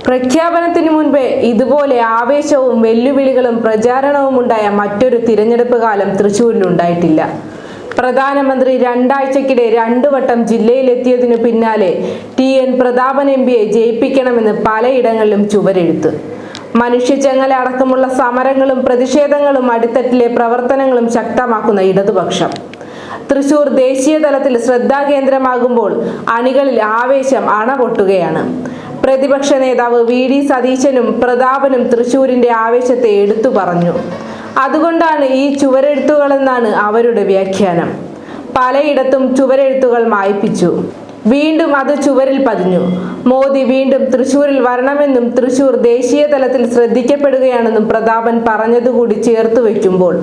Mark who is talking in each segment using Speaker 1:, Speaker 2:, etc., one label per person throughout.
Speaker 1: പ്രഖ്യാപനത്തിന് മുൻപേ ഇതുപോലെ ആവേശവും വെല്ലുവിളികളും പ്രചാരണവും ഉണ്ടായ മറ്റൊരു തിരഞ്ഞെടുപ്പ് കാലം തൃശൂരിലുണ്ടായിട്ടില്ല. പ്രധാനമന്ത്രി രണ്ടാഴ്ചക്കിടെ 2 വട്ടം ജില്ലയിലെത്തിയതിനു പിന്നാലെ TN പ്രതാപൻ MPയെ ജയിപ്പിക്കണമെന്ന് പലയിടങ്ങളിലും ചുവരെഴുത്ത്. മനുഷ്യച്ചങ്ങല അടക്കമുള്ള സമരങ്ങളും പ്രതിഷേധങ്ങളും അടിത്തട്ടിലെ പ്രവർത്തനങ്ങളും ശക്തമാക്കുന്ന ഇടതുപക്ഷം തൃശൂർ ദേശീയ തലത്തിൽ ശ്രദ്ധാകേന്ദ്രമാകുമ്പോൾ അണികളിൽ ആവേശം അണപൊട്ടുകയാണ്. പ്രതിപക്ഷ നേതാവ് VD സതീശനും പ്രതാപനും തൃശൂരിന്റെ ആവേശത്തെ എടുത്തു പറഞ്ഞു. അതുകൊണ്ടാണ് ഈ ചുവരെഴുത്തുകളെന്നാണ് അവരുടെ വ്യാഖ്യാനം. പലയിടത്തും ചുവരെഴുത്തുകൾ മായ്പിച്ചു. വീണ്ടും അത് ചുവരിൽ പതിഞ്ഞു. മോദി വീണ്ടും തൃശൂരിൽ വരണമെന്നും തൃശൂർ ദേശീയ തലത്തിൽ ശ്രദ്ധിക്കപ്പെടുകയാണെന്നും പ്രതാപൻ പറഞ്ഞതുകൂടി ചേർത്ത് വയ്ക്കുമ്പോൾ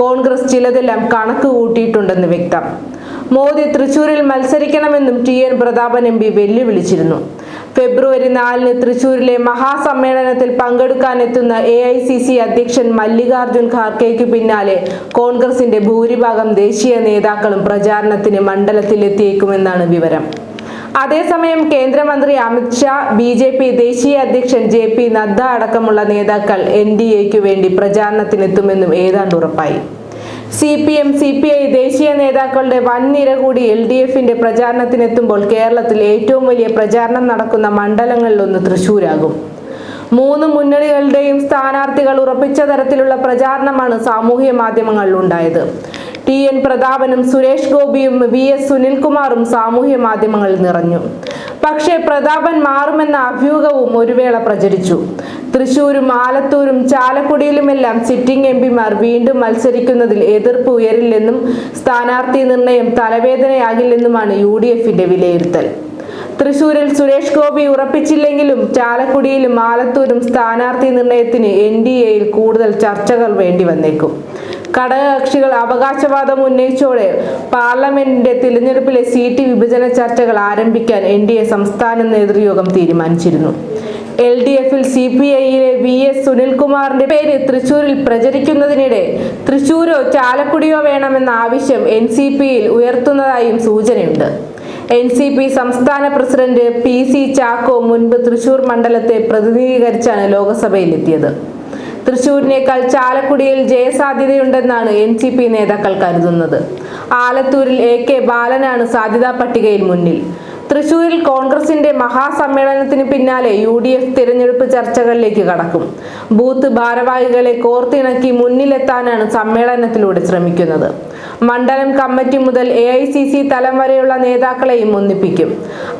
Speaker 1: കോൺഗ്രസ് ചിലതെല്ലാം കണക്ക് കൂട്ടിയിട്ടുണ്ടെന്ന് വ്യക്തം. മോദി തൃശൂരിൽ മത്സരിക്കണമെന്നും TN പ്രതാപൻ MP വെല്ലുവിളിച്ചിരുന്നു. ഫെബ്രുവരി 4-ന് തൃശൂരിലെ മഹാസമ്മേളനത്തിൽ പങ്കെടുക്കാനെത്തുന്ന AICC അധ്യക്ഷൻ മല്ലികാർജുൻ ഖാർഗെയ്ക്ക് പിന്നാലെ കോൺഗ്രസിന്റെ ഭൂരിഭാഗം ദേശീയ നേതാക്കളും പ്രചാരണത്തിന് മണ്ഡലത്തിലെത്തിയേക്കുമെന്നാണ് വിവരം. അതേസമയം കേന്ദ്രമന്ത്രി അമിത് ഷാ, BJP ദേശീയ അധ്യക്ഷൻ JP നദ്ദ അടക്കമുള്ള നേതാക്കൾ NDAയ്ക്കു വേണ്ടി പ്രചാരണത്തിനെത്തുമെന്നും ഏതാണ്ട് ഉറപ്പായി. CPM, CPI ദേശീയ നേതാക്കളുടെ വൻനിര കൂടി LDFന്റെ പ്രചാരണത്തിനെത്തുമ്പോൾ കേരളത്തിൽ ഏറ്റവും വലിയ പ്രചാരണം നടക്കുന്ന മണ്ഡലങ്ങളിലൊന്ന് തൃശൂരാകും. 3 മുന്നണികളുടെയും സ്ഥാനാർത്ഥികൾ ഉറപ്പിച്ച തരത്തിലുള്ള പ്രചാരണമാണ് സാമൂഹ്യ മാധ്യമങ്ങളിൽ ഉണ്ടായത്. TN പ്രതാപനും സുരേഷ് ഗോപിയും VS സുനിൽകുമാറും സാമൂഹ്യ മാധ്യമങ്ങളിൽ നിറഞ്ഞു. പക്ഷേ പ്രതാപൻ മാറുമെന്ന അഭ്യൂഹവും ഒരു വേള പ്രചരിച്ചു. തൃശൂരും ആലത്തൂരും ചാലക്കുടിയിലുമെല്ലാം സിറ്റിംഗ് MPമാർ വീണ്ടും മത്സരിക്കുന്നതിൽ എതിർപ്പ് ഉയരില്ലെന്നും സ്ഥാനാർത്ഥി നിർണയം തലവേദനയാകില്ലെന്നുമാണ് UDFന്റെ വിലയിരുത്തൽ. തൃശൂരിൽ സുരേഷ് ഗോപി ഉറപ്പിച്ചില്ലെങ്കിലും ചാലക്കുടിയിലും ആലത്തൂരും സ്ഥാനാർത്ഥി നിർണയത്തിന് NDAയിൽ കൂടുതൽ ചർച്ചകൾ വേണ്ടി വന്നേക്കും. ഘടകകക്ഷികൾ അവകാശവാദം ഉന്നയിച്ചോടെ പാർലമെന്റിന്റെ തിരഞ്ഞെടുപ്പിലെ സീറ്റ് വിഭജന ചർച്ചകൾ ആരംഭിക്കാൻ NDA സംസ്ഥാന നേതൃയോഗം തീരുമാനിച്ചിരുന്നു. LDFൽ CPIയിലെ VS സുനിൽകുമാറിന്റെ പേര് തൃശൂരിൽ പ്രചരിക്കുന്നതിനിടെ തൃശൂരോ ചാലക്കുടിയോ വേണമെന്ന ആവശ്യം NCPയിൽ ഉയർത്തുന്നതായും സൂചനയുണ്ട്. NCP സംസ്ഥാന പ്രസിഡന്റ് PC ചാക്കോ മുൻപ് തൃശൂർ മണ്ഡലത്തെ പ്രതിനിധീകരിച്ചാണ് ലോക്സഭയിലെത്തിയത്. തൃശൂരിനേക്കാൾ ചാലക്കുടിയിൽ ജയസാധ്യതയുണ്ടെന്നാണ് NCP നേതാക്കൾ കരുതുന്നത്. ആലത്തൂരിൽ AK ബാലനാണ് സാധ്യതാ പട്ടികയിൽ മുന്നിൽ. തൃശൂരിൽ കോൺഗ്രസിന്റെ മഹാസമ്മേളനത്തിന് പിന്നാലെ UDF തിരഞ്ഞെടുപ്പ് ചർച്ചകളിലേക്ക് കടക്കും. ബൂത്ത് ഭാരവാഹികളെ കോർത്തിണക്കി മുന്നിലെത്താനാണ് സമ്മേളനത്തിലൂടെ ശ്രമിക്കുന്നത്. മണ്ഡലം കമ്മിറ്റി മുതൽ AICC തലം വരെയുള്ള നേതാക്കളെയും ഒന്നിപ്പിക്കും.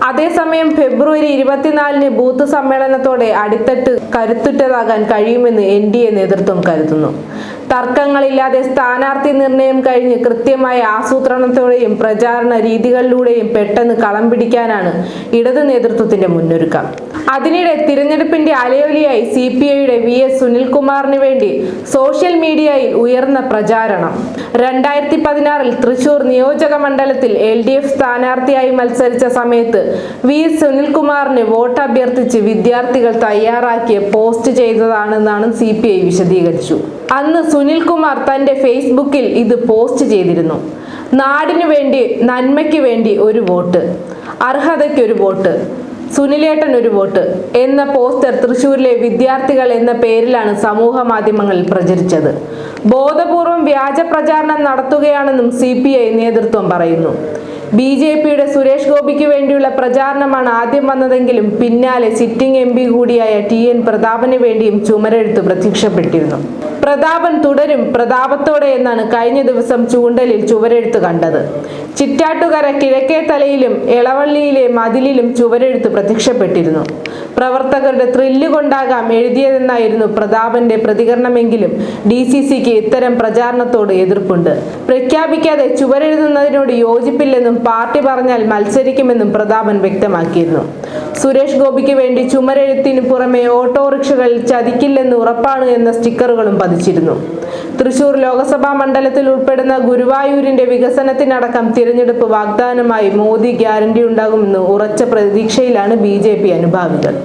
Speaker 1: അതേസമയം ഫെബ്രുവരി 24-ന് ബൂത്ത് സമ്മേളനത്തോടെ അടിത്തട്ട് കരുത്തുറ്റതാകാൻ കഴിയുമെന്ന് NDA നേതൃത്വം കരുതുന്നു. തർക്കങ്ങളില്ലാതെ സ്ഥാനാർത്ഥി നിർണയം കഴിഞ്ഞ് കൃത്യമായ ആസൂത്രണത്തോടെയും പ്രചാരണ രീതികളിലൂടെയും പെട്ടെന്ന് കളം പിടിക്കാനാണ് ഇടതു നേതൃത്വത്തിന്റെ മുന്നൊരുക്കം. അതിനിടെ തിരഞ്ഞെടുപ്പിന്റെ അലയൊലിയായി CPIയുടെ VS സുനിൽകുമാറിന് വേണ്ടി സോഷ്യൽ മീഡിയയിൽ ഉയർന്ന പ്രചാരണം. 2016-ൽ തൃശൂർ നിയോജക മണ്ഡലത്തിൽ LDF സ്ഥാനാർത്ഥിയായി മത്സരിച്ച സമയത്ത് VS സുനിൽകുമാറിന് വോട്ട് അഭ്യർത്ഥിച്ച് വിദ്യാർത്ഥികൾ തയ്യാറാക്കിയ പോസ്റ്റ് ചെയ്തതാണെന്നാണ് CPI വിശദീകരിച്ചു. അന്ന് സുനിൽകുമാർ തന്റെ ഫേസ്ബുക്കിൽ ഇത് പോസ്റ്റ് ചെയ്തിരുന്നു. നാടിനു വേണ്ടി, നന്മയ്ക്ക് വേണ്ടി ഒരു വോട്ട്, അർഹതയ്ക്കൊരു വോട്ട്, സുനിലേട്ടൻ ഒരു വോട്ട് എന്ന പോസ്റ്റർ തൃശൂരിലെ വിദ്യാർത്ഥികൾ എന്ന പേരിലാണ് സമൂഹ മാധ്യമങ്ങളിൽ പ്രചരിച്ചത്. ബോധപൂർവം വ്യാജ പ്രചാരണം നടത്തുകയാണെന്നും CPI നേതൃത്വം പറയുന്നു. BJPയുടെ സുരേഷ് ഗോപിക്ക് വേണ്ടിയുള്ള പ്രചാരണമാണ് ആദ്യം വന്നതെങ്കിലും പിന്നാലെ സിറ്റിംഗ് MP കൂടിയായ TN പ്രതാപന് വേണ്ടിയും ചുമരെഴുത്ത് പ്രത്യക്ഷപ്പെട്ടിരുന്നു. പ്രതാപൻ തുടരും പ്രതാപത്തോടെ എന്നാണ് കഴിഞ്ഞ ദിവസം ചൂണ്ടലിൽ ചുവരെഴുത്ത് കണ്ടത്. ചിറ്റാറ്റുകര കിഴക്കേത്തലയിലും എളവള്ളിയിലെ മതിലിലും ചുവരെഴുത്ത് പ്രത്യക്ഷപ്പെട്ടിരുന്നു. പ്രവർത്തകരുടെ ത്രില്ല് കൊണ്ടാകാം എഴുതിയതെന്നായിരുന്നു പ്രതാപന്റെ പ്രതികരണമെങ്കിലും DCCക്ക് ഇത്തരം പ്രചാരണത്തോട് എതിർപ്പുണ്ട്. പ്രഖ്യാപിക്കാതെ ചുവരെഴുതുന്നതിനോട് യോജിപ്പില്ലെന്നും പാർട്ടി പറഞ്ഞാൽ മത്സരിക്കുമെന്നും പ്രതാപൻ വ്യക്തമാക്കിയിരുന്നു. സുരേഷ് ഗോപിക്ക് വേണ്ടി ചുമരെഴുത്തിന് പുറമെ ഓട്ടോറിക്ഷകളിൽ ചതിക്കില്ലെന്ന് ഉറപ്പാണ് എന്ന സ്റ്റിക്കറുകളും പതിച്ചിരുന്നു. തൃശൂർ ലോക്സഭാ മണ്ഡലത്തിൽ ഉൾപ്പെടുന്ന ഗുരുവായൂരിന്റെ വികസനത്തിനടക്കം തിരഞ്ഞെടുപ്പ് വാഗ്ദാനമായി മോദി ഗ്യാരണ്ടി ഉണ്ടാകുമെന്ന് ഉറച്ച പ്രതീക്ഷയിലാണ് BJP അനുഭാവികൾ.